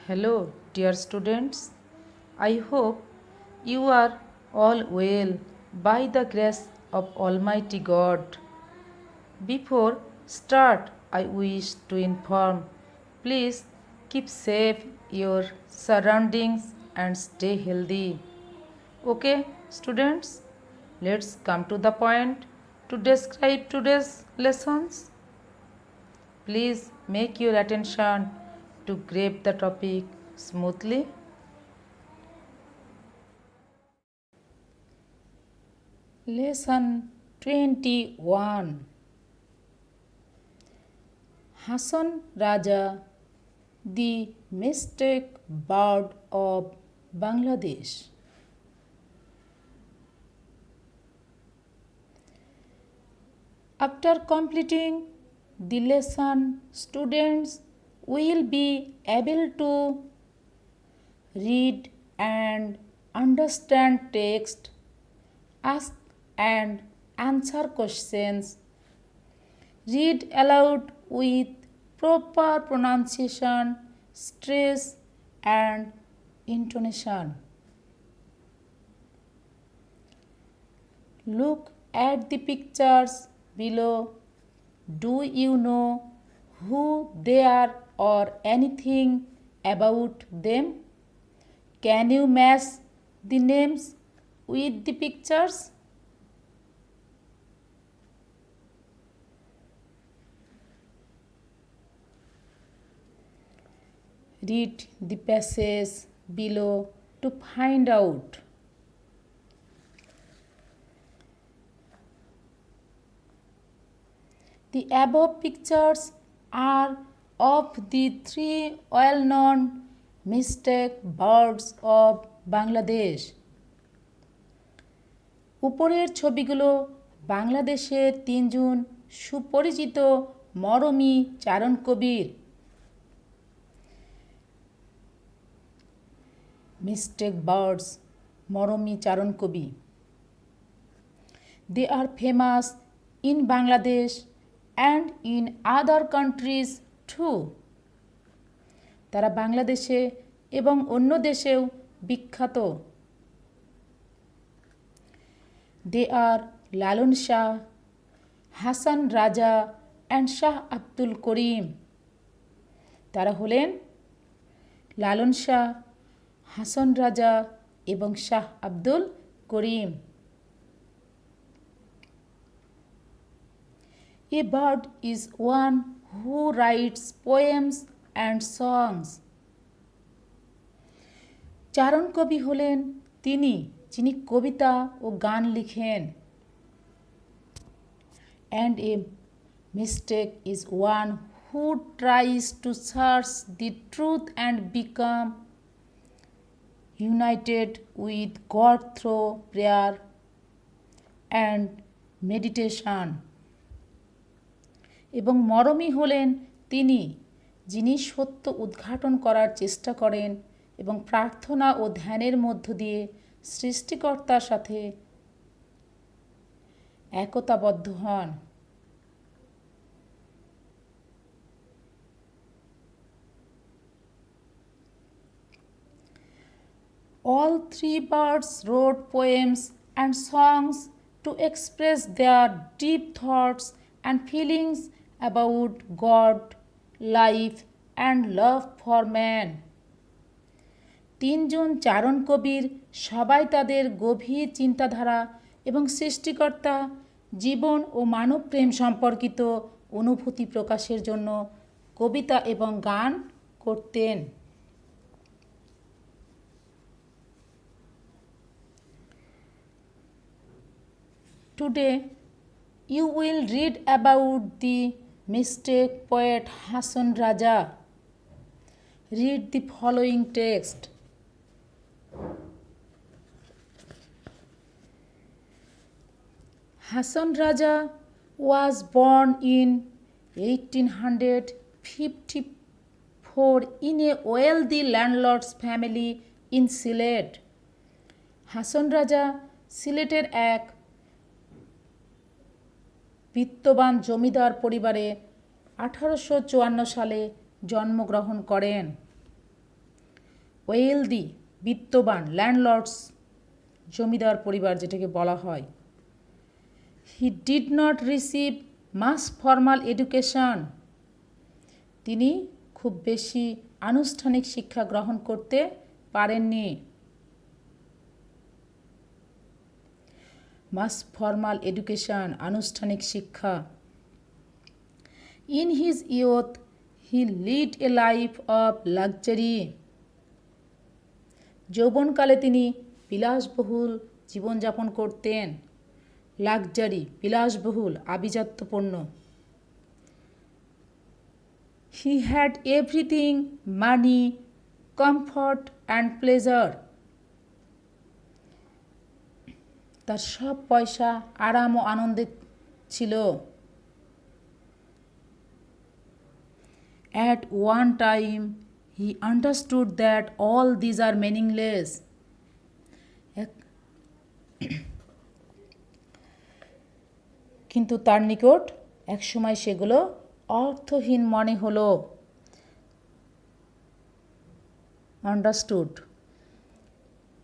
Hello, dear students. I hope you are all well by the grace of Almighty God. Before start, I wish to inform, please keep safe your surroundings and stay healthy. Okay, students, let's come to the point to describe today's lessons. Please make your attention to grab the topic smoothly. Lesson 21. Hasan Raja, the mystic bird of Bangladesh. After completing the lesson, students will be able to read and understand text, ask and answer questions, read aloud with proper pronunciation, stress and intonation. Look at the pictures below. Do you know who they are or anything about them? Can you match the names with the pictures? Read the passage below to find out. The above pictures are of the three well-known mystic birds of Bangladesh. উপরের ছবিগুলো বাংলাদেশের তিনজন সুপরিচিত মরমী চারণকবির। Mystic birds, Marami চারণকবি। They are famous in Bangladesh and in other countries too. তারা বাংলাদেশে এবং অন্য দেশেও বিখ্যাত। They are লালন শাহ, হাসান রাজা and শাহ আব্দুল করিম। তারা হলেন লালন শাহ, হাসান রাজা এবং Shah Abdul Karim. A bird is one who writes poems and songs. চারণ কবি হলেন তিনি যিনি কবিতা ও গান লিখেন। And a mystic is one who tries to search the truth and become united with God through prayer and meditation. এবং মরমী হলেন তিনি যিনি সত্য উদ্ঘাটন করার চেষ্টা করেন এবং প্রার্থনা ও ধ্যানের মধ্য দিয়ে সৃষ্টিকর্তার সাথে একতাবদ্ধ হন। All three birds wrote poems and songs to express their deep thoughts and feelings about God, life and love for man. তিনজন চারণ কবির সবাই তাদের গভীর চিন্তাধারা এবং সৃষ্টিকর্তা, জীবন ও মানব প্রেম সম্পর্কিত অনুভূতি প্রকাশের জন্য কবিতা এবং গান করতেন। Today, you will read about the mystic poet Hasan Raja. Read the following text. Hasan Raja was born in 1854 in a wealthy landlord's family in Sylhet. Hason Raja সিলেটের এক বিত্তবান জমিদার পরিবারে 1854 সালে জন্মগ্রহণ করেন। ওয়েলদি বিত্তবান, ল্যান্ডলর্ডস জমিদার পরিবার যেটাকে বলা হয়। He did not receive much formal education, তিনি খুব বেশি আনুষ্ঠানিক শিক্ষা গ্রহণ করতে পারেননি। মাস ফর্মাল এডুকেশন, আনুষ্ঠানিক শিক্ষা। In his youth he led a life of luxury, যৌবনকালে তিনি বিলাসবহুল জীবনযাপন করতেন। লাক্সারি বিলাসবহুল, আভিজাত্যপূর্ণ। He had everything, money, comfort and pleasure, তার সব পয়সা, আরাম ও আনন্দে ছিল। At one time he understood that all these are meaningless. কিন্তু তার নিকট একসময় সেগুলো অর্থহীন মনে হলো। আন্ডারস্টুড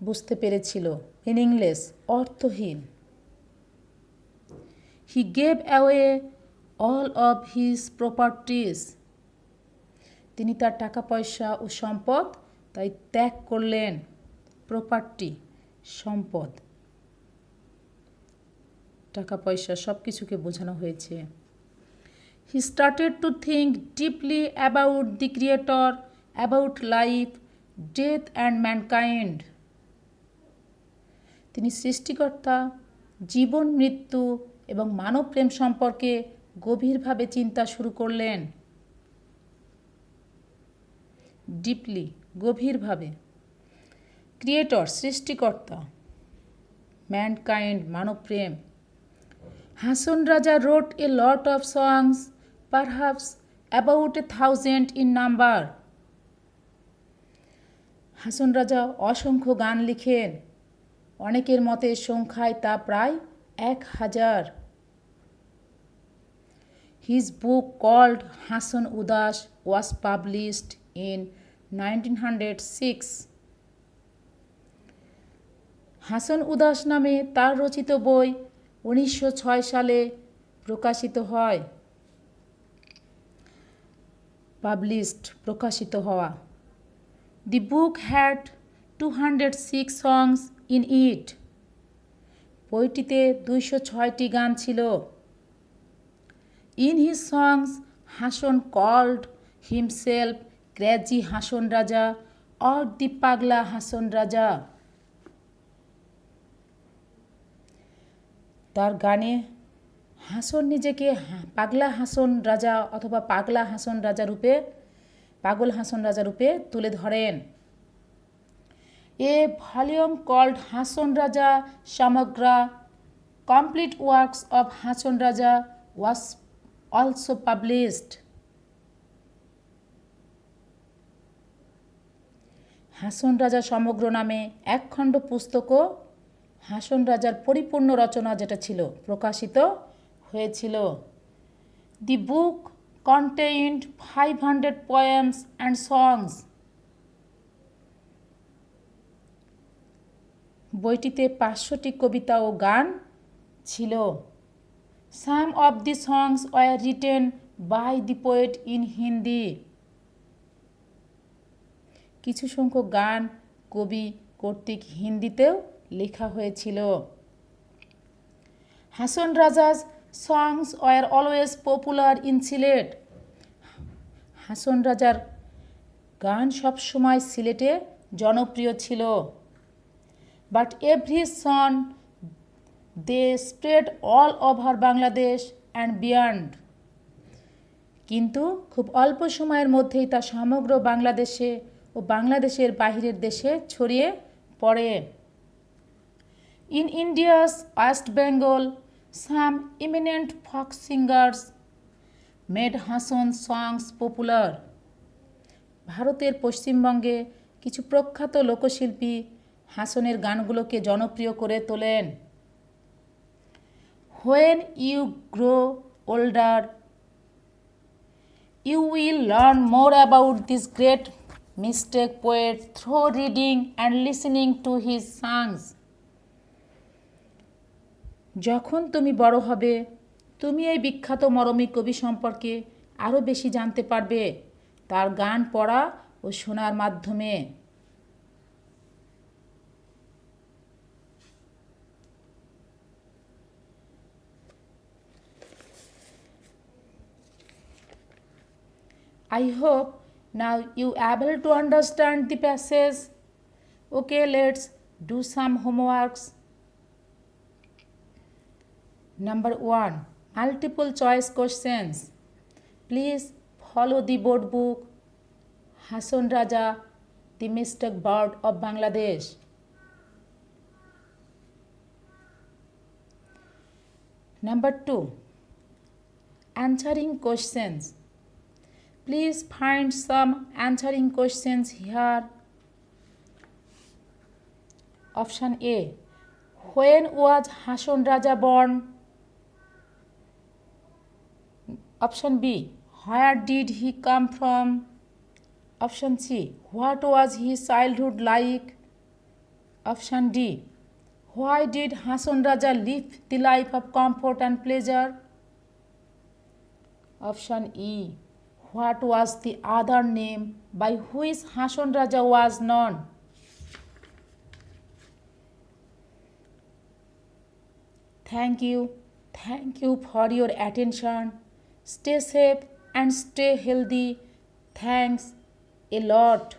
বুঝতে পেরেছিল, মিনিংলেস অর্থহীন। He gave away all of his properties, তিনি তার টাকা পয়সা ও সম্পদ তাই ত্যাগ করলেন। প্রপার্টি সম্পদ, টাকা পয়সা সব কিছুকে বোঝানো হয়েছে। He started to think deeply about the creator, about life, death and mankind, তিনি সৃষ্টিকর্তা, জীবন, মৃত্যু এবং মানব প্রেম সম্পর্কে গভীরভাবে চিন্তা শুরু করলেন। ডিপলি গভীরভাবে, ক্রিয়েটর সৃষ্টিকর্তা, ম্যানকাইন্ড মানব প্রেম। Hason Raja wrote a lot of songs, perhaps about 1000 in number, Hason Raja অসংখ্য গান লিখেন, অনেকের মতে সংখ্যায় তা প্রায় 1000। হিজ বুক কল্ড হাসন উদাস ওয়াজ পাবলিশড in 1906, হাসন উদাস নামে তার রচিত বই 1906 সালে প্রকাশিত হয়। পাবলিশড প্রকাশিত হওয়া। The book had 206 songs in it, বইটিতে 206টি গান ছিল। In his songs Hason called himself crazy Hason Raja or দি পাগলা হাসন রাজা, তার গানে হাসন নিজেকে পাগলা হাসন রাজা অথবা পাগলা হাসন রাজা রূপে, পাগল হাসন রাজা রূপে তুলে ধরেন। এ volume called Hason Raja সমগ্রা, complete works of Hason Raja was also published, Hason Raja সমগ্র নামে একখণ্ড পুস্তকও হাসন রাজার পরিপূর্ণ রচনা যেটা ছিল প্রকাশিত হয়েছিল। দি বুক কন্টেইনড 500 poems and songs, বইটিতে 500টি কবিতা ও গান ছিল। Some of the songs were written by the poet in Hindi, কিছু সংখ্যক গান কবি কর্তৃক হিন্দিতেও লেখা হয়েছিল। Hason Raja's songs were always popular in Sylhet, হাসন রাজার গান সবসময় সিলেটে জনপ্রিয় ছিল। But every soon they spread all over Bangladesh and beyond, কিন্তু খুব অল্প সময়ের মধ্যেই তা সমগ্র বাংলাদেশে ও বাংলাদেশের বাহিরের দেশে ছড়িয়ে পড়ে। In India's West Bengal some eminent folk singers made Hason songs popular, ভারতের পশ্চিমবঙ্গে কিছু প্রখ্যাত লোকশিল্পী হাসনের গানগুলোকে জনপ্রিয় করে তোলেন। When you grow older you will learn more about this great mistake poet through reading and listening to his songs. যখন তুমি বড় হবে তুমি এই বিখ্যাত মরমী কবি সম্পর্কে আরও বেশি জানতে পারবে তার গান পড়া ও শোনার মাধ্যমে। I hope now you able to understand the passage. Okay, let's do some homeworks. Number 1. Multiple choice questions. Please follow the board book. Hasan Raja, the mystic bird of Bangladesh. Number 2. Answering questions. Please find some answering questions here. Option A. When was Hasan Raja born? Option B. Where did he come from? Option C. What was his childhood like? Option D. Why did Hasan Raja live the life of comfort and pleasure? Option E. What was the other name by which Hasan Raja was known? Thank you for your attention. Stay safe and stay healthy. Thanks a lot.